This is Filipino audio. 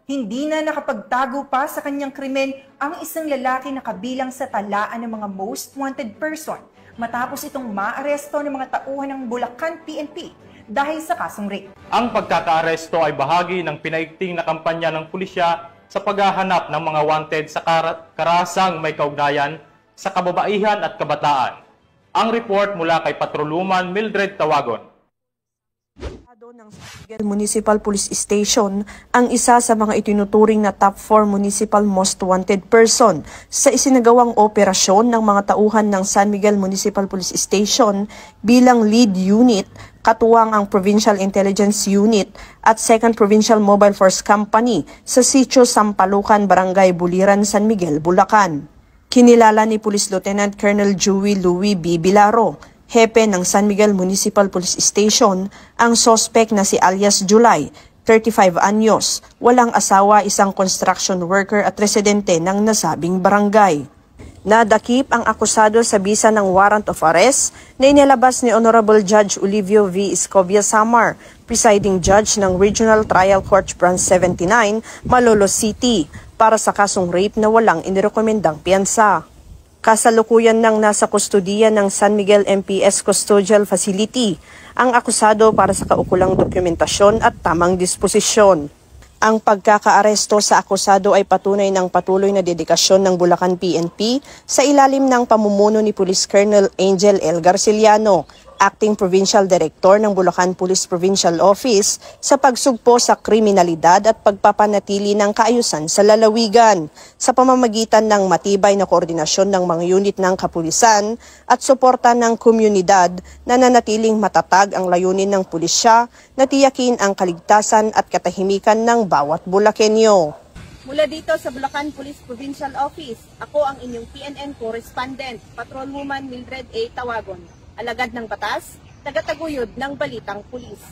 Hindi na nakapagtago pa sa kanyang krimen ang isang lalaki na kabilang sa talaan ng mga most wanted person matapos itong maaresto ng mga tauhan ng Bulacan PNP dahil sa kasong rape. Ang pagkakaaresto ay bahagi ng pinaigting na kampanya ng pulisya sa paghahanap ng mga wanted sa karasang may kaugnayan sa kababaihan at kabataan. Ang report mula kay Patroluman Mildred Tawagon. Ng San Miguel Municipal Police Station ang isa sa mga itinuturing na top 4 municipal most wanted person sa isinagawang operasyon ng mga tauhan ng San Miguel Municipal Police Station bilang lead unit, katuwang ang Provincial Intelligence Unit at 2nd Provincial Mobile Force Company sa Sitio Sampalucan, Barangay Buliran, San Miguel, Bulacan. Kinilala ni Police Lieutenant Colonel Joey Louis B. Bilaro, hepe ng San Miguel Municipal Police Station, ang sospek na si alias July, 35 anyos, walang asawa, isang construction worker at residente ng nasabing barangay. Nadakip ang akusado sa bisa ng warrant of arrest na inilabas ni Honorable Judge Olivio V. Escobia Samar, presiding judge ng Regional Trial Court Branch 79, Malolos City, para sa kasong rape na walang inirekomendang piyansa. Kasalukuyan nang nasa kustudiya ng San Miguel MPS Custodial Facility ang akusado para sa kaukulang dokumentasyon at tamang disposisyon. Ang pagkakaaresto sa akusado ay patunay ng patuloy na dedikasyon ng Bulacan PNP sa ilalim ng pamumuno ni Police Colonel Angel L. Garciliano, Acting Provincial Director ng Bulacan Police Provincial Office, sa pagsugpo sa kriminalidad at pagpapanatili ng kaayusan sa lalawigan sa pamamagitan ng matibay na koordinasyon ng mga unit ng kapulisan at suporta ng komunidad na nanatiling matatag ang layunin ng pulisya na tiyakin ang kaligtasan at katahimikan ng bawat Bulakenyo. Mula dito sa Bulacan Police Provincial Office, ako ang inyong PNN correspondent, Patrolwoman Mildred A. Tawagon. Alagad ng batas, tagataguyod ng balitang pulis.